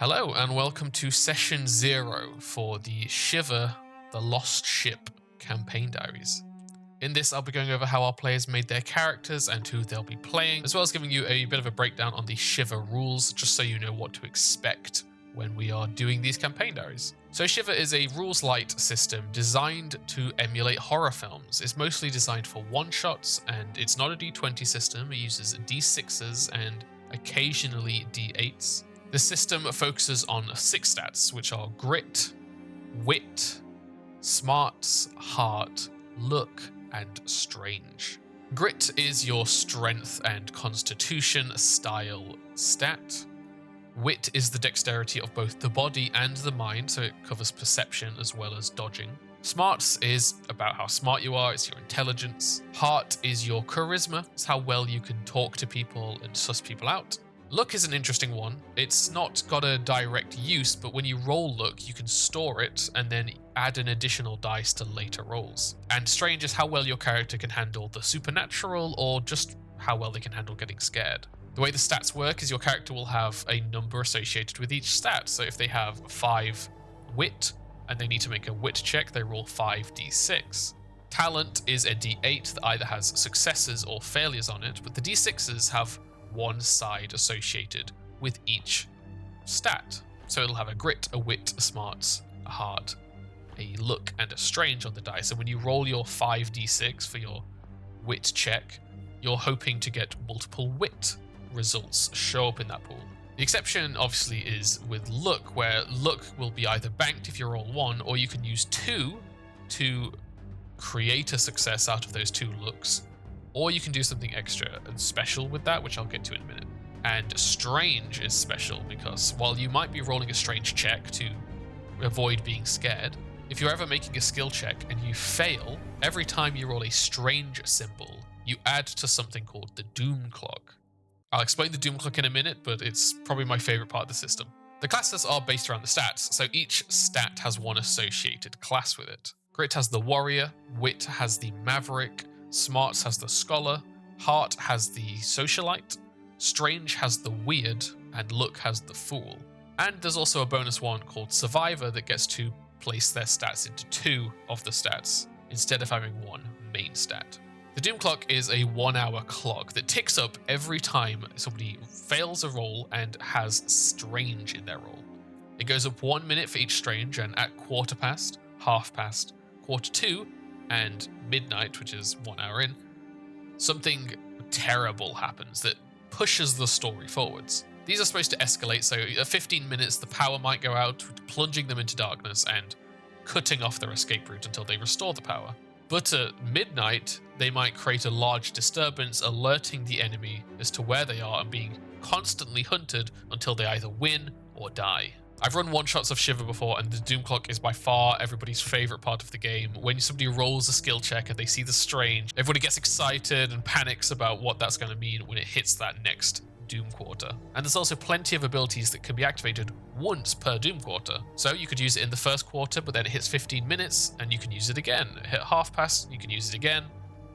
Hello and welcome to Session 0 for the Shiver, the Lost Ship campaign diaries. In this, I'll be going over how our players made their characters and who they'll be playing, as well as giving you a bit of a breakdown on the Shiver rules, just so you know what to expect when we are doing these campaign diaries. So Shiver is a rules-light system designed to emulate horror films. It's mostly designed for one-shots, and it's not a D20 system. It uses D6s and occasionally D8s. The system focuses on 6 stats, which are Grit, Wit, Smarts, Heart, Look, and Strange. Grit is your Strength and Constitution style stat. Wit is the dexterity of both the body and the mind, so it covers perception as well as dodging. Smarts is about how smart you are, it's your intelligence. Heart is your charisma, it's how well you can talk to people and suss people out. Luck is an interesting one. It's not got a direct use, but when you roll luck, you can store it and then add an additional dice to later rolls. And Strange is how well your character can handle the supernatural or just how well they can handle getting scared. The way the stats work is your character will have a number associated with each stat. So if they have 5 wit and they need to make a wit check, they roll 5d6. Talent is a d8 that either has successes or failures on it, but the d6s have one side associated with each stat. So it'll have a grit, a wit, a smarts, a heart, a look, and a strange on the dice. And when you roll your 5d6 for your wit check, you're hoping to get multiple wit results show up in that pool. The exception obviously is with luck, where luck will be either banked if you roll 1, or you can use 2 to create a success out of those 2 looks. Or you can do something extra and special with that, which I'll get to in a minute. And Strange is special because while you might be rolling a strange check to avoid being scared, if you're ever making a skill check and you fail, every time you roll a strange symbol, you add to something called the Doom Clock. I'll explain the Doom Clock in a minute, but it's probably my favorite part of the system. The classes are based around the stats, so each stat has one associated class with it. Grit has the Warrior, Wit has the Maverick, Smarts has the Scholar, Heart has the Socialite, Strange has the Weird, and Look has the Fool. And there's also a bonus one called Survivor that gets to place their stats into 2 of the stats, instead of having one main stat. The Doom Clock is a 1-hour clock that ticks up every time somebody fails a roll and has Strange in their roll. It goes up 1 minute for each Strange, and at quarter past, half past, quarter to, and midnight, which is 1 hour in, something terrible happens that pushes the story forwards. These are supposed to escalate, so at 15 minutes the power might go out, plunging them into darkness and cutting off their escape route until they restore the power. But at midnight, they might create a large disturbance, alerting the enemy as to where they are and being constantly hunted until they either win or die. I've run one-shots of Shiver before, and the Doom Clock is by far everybody's favorite part of the game. When somebody rolls a skill check and they see the Strange, everybody gets excited and panics about what that's going to mean when it hits that next Doom Quarter. And there's also plenty of abilities that can be activated once per Doom Quarter. So you could use it in the first quarter, but then it hits 15 minutes, and you can use it again. Hit half past, you can use it again.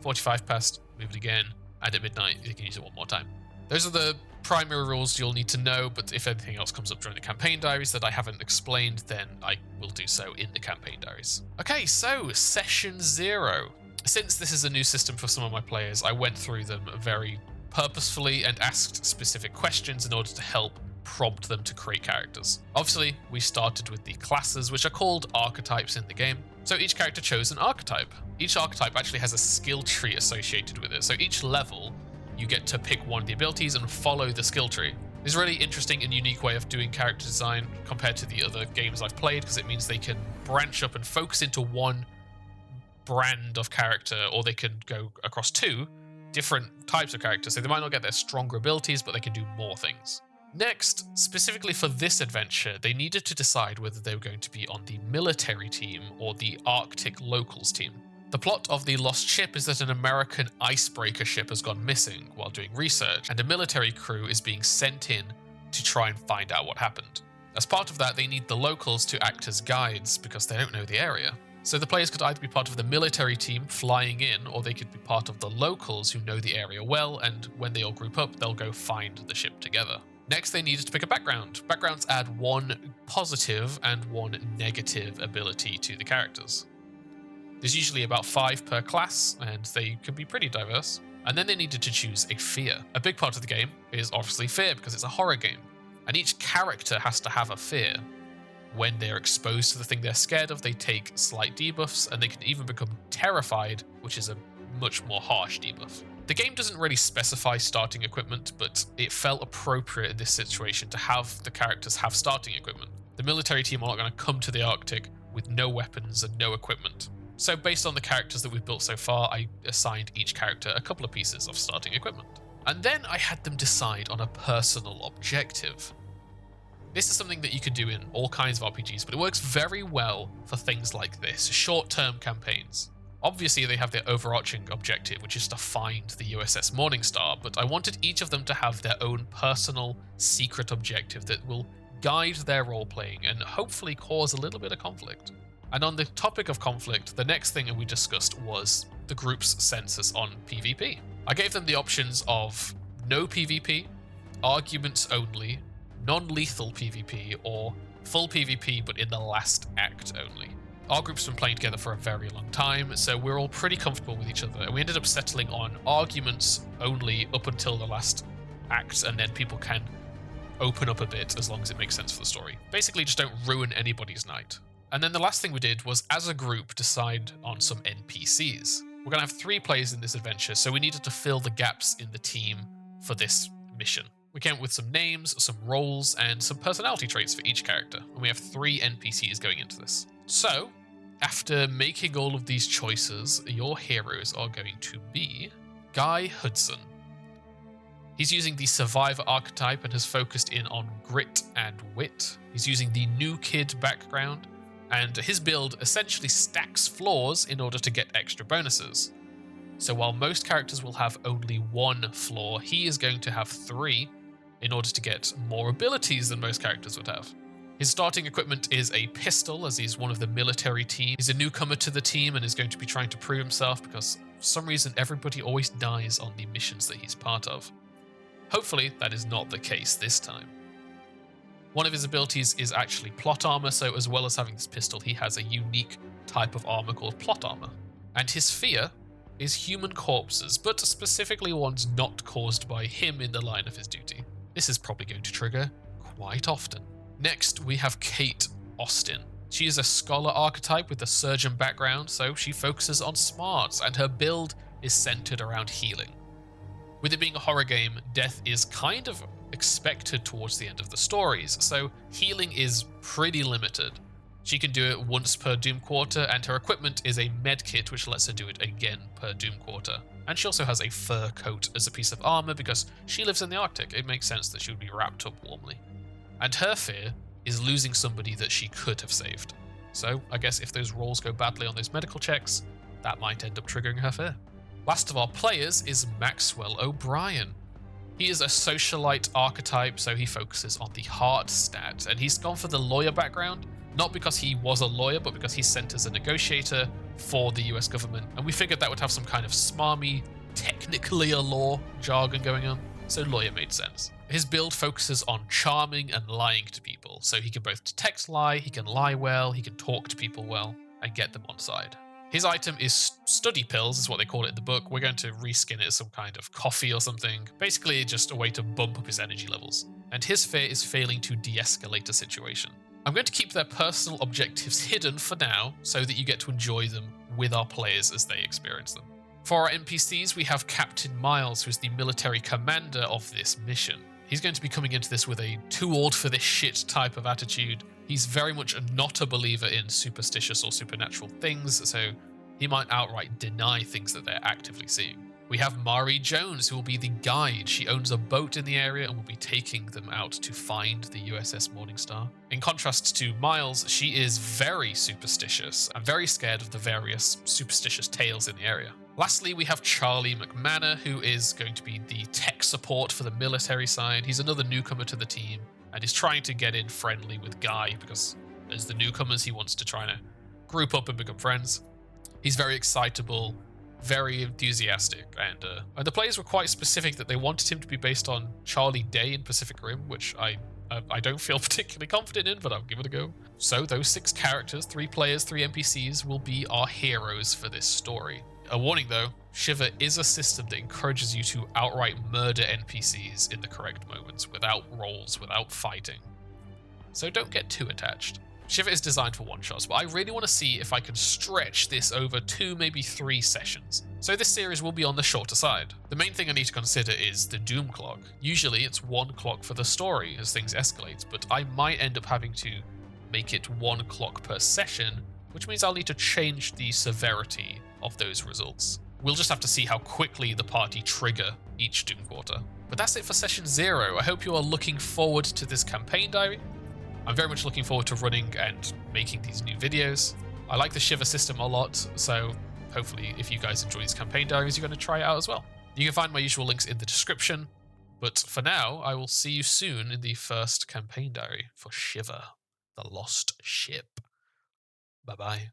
45 past, move it again. And at midnight, you can use it one more time. Those are the primary rules you'll need to know, but if anything else comes up during the campaign diaries that I haven't explained, then I will do so in the campaign diaries. Okay, so Session 0. Since this is a new system for some of my players, I went through them very purposefully and asked specific questions in order to help prompt them to create characters. Obviously, we started with the classes, which are called archetypes in the game. So each character chose an archetype. Each archetype actually has a skill tree associated with it, so each level you get to pick one of the abilities and follow the skill tree. It's a really interesting and unique way of doing character design compared to the other games I've played, because it means they can branch up and focus into one brand of character, or they can go across 2 different types of characters. So they might not get their stronger abilities, but they can do more things. Next, specifically for this adventure, they needed to decide whether they were going to be on the military team or the Arctic locals team. The plot of The Lost Ship is that an American icebreaker ship has gone missing while doing research, and a military crew is being sent in to try and find out what happened. As part of that, they need the locals to act as guides because they don't know the area. So the players could either be part of the military team flying in, or they could be part of the locals who know the area well, and when they all group up, they'll go find the ship together. Next, they needed to pick a background. Backgrounds add one positive and one negative ability to the characters. There's usually about 5 per class, and they can be pretty diverse. And then they needed to choose a fear. A big part of the game is obviously fear, because it's a horror game. And each character has to have a fear. When they're exposed to the thing they're scared of, they take slight debuffs, and they can even become terrified, which is a much more harsh debuff. The game doesn't really specify starting equipment, but it felt appropriate in this situation to have the characters have starting equipment. The military team are not going to come to the Arctic with no weapons and no equipment. So based on the characters that we've built so far, I assigned each character a couple of pieces of starting equipment. And then I had them decide on a personal objective. This is something that you can do in all kinds of RPGs, but it works very well for things like this, short-term campaigns. Obviously, they have their overarching objective, which is to find the USS Morningstar, but I wanted each of them to have their own personal, secret objective that will guide their role-playing and hopefully cause a little bit of conflict. And on the topic of conflict, the next thing that we discussed was the group's census on PvP. I gave them the options of no PvP, arguments only, non-lethal PvP, or full PvP but in the last act only. Our group's been playing together for a very long time, so we're all pretty comfortable with each other, and we ended up settling on arguments only up until the last act, and then people can open up a bit as long as it makes sense for the story. Basically, just don't ruin anybody's night. And then the last thing we did was, as a group, decide on some NPCs. We're going to have 3 players in this adventure, so we needed to fill the gaps in the team for this mission. We came up with some names, some roles, and some personality traits for each character, and we have 3 NPCs going into this. So, after making all of these choices, your heroes are going to be Guy Hudson. He's using the survivor archetype and has focused in on grit and wit. He's using the new kid background, and his build essentially stacks floors in order to get extra bonuses. So while most characters will have only 1 floor, he is going to have 3 in order to get more abilities than most characters would have. His starting equipment is a pistol, as he's one of the military team. He's a newcomer to the team and is going to be trying to prove himself because for some reason everybody always dies on the missions that he's part of. Hopefully that is not the case this time. One of his abilities is actually plot armor, so as well as having this pistol, he has a unique type of armor called plot armor. And his fear is human corpses, but specifically ones not caused by him in the line of his duty. This is probably going to trigger quite often. Next, we have Kate Austin. She is a scholar archetype with a surgeon background, so she focuses on smarts, and her build is centered around healing. With it being a horror game, death is kind of expected towards the end of the stories, so healing is pretty limited. She can do it once per Doom Quarter, and her equipment is a medkit which lets her do it again per Doom Quarter. And she also has a fur coat as a piece of armor because she lives in the Arctic. It makes sense that she would be wrapped up warmly. And her fear is losing somebody that she could have saved. So I guess if those rolls go badly on those medical checks, that might end up triggering her fear. Last of our players is Maxwell O'Brien. He is a socialite archetype, so he focuses on the heart stat, and he's gone for the lawyer background, not because he was a lawyer, but because he's sent as a negotiator for the US government, and we figured that would have some kind of smarmy, technically a law jargon going on, so lawyer made sense. His build focuses on charming and lying to people, so he can both detect lie, he can lie well, he can talk to people well, and get them on side. His item is study pills, is what they call it in the book. We're going to reskin it as some kind of coffee or something. Basically, just a way to bump up his energy levels. And his fear is failing to de-escalate a situation. I'm going to keep their personal objectives hidden for now, so that you get to enjoy them with our players as they experience them. For our NPCs, we have Captain Miles, who is the military commander of this mission. He's going to be coming into this with a too old for this shit type of attitude. He's very much not a believer in superstitious or supernatural things, so he might outright deny things that they're actively seeing. We have Mari Jones, who will be the guide. She owns a boat in the area and will be taking them out to find the USS Morningstar. In contrast to Miles, she is very superstitious and very scared of the various superstitious tales in the area. Lastly, we have Charlie McManor, who is going to be the tech support for the military side. He's another newcomer to the team and is trying to get in friendly with Guy because as the newcomers, he wants to try to group up and become friends. He's very excitable, very enthusiastic, and the players were quite specific that they wanted him to be based on Charlie Day in Pacific Rim, which I don't feel particularly confident in, but I'll give it a go. So those 6 characters, 3 players, 3 NPCs, will be our heroes for this story. A warning though, Shiver is a system that encourages you to outright murder NPCs in the correct moments, without rolls, without fighting. So don't get too attached. Shiver is designed for one-shots, but I really want to see if I can stretch this over 2, maybe 3 sessions. So this series will be on the shorter side. The main thing I need to consider is the doom clock. Usually it's 1 clock for the story as things escalate, but I might end up having to make it 1 clock per session, which means I'll need to change the severity of those results. We'll just have to see how quickly the party trigger each doom quarter. But that's it for session 0. I hope you are looking forward to this campaign diary. I'm very much looking forward to running and making these new videos. I like the Shiver system a lot, so hopefully if you guys enjoy these campaign diaries, you're going to try it out as well. You can find my usual links in the description, but for now, I will see you soon in the first campaign diary for Shiver, the Lost Ship. Bye-bye.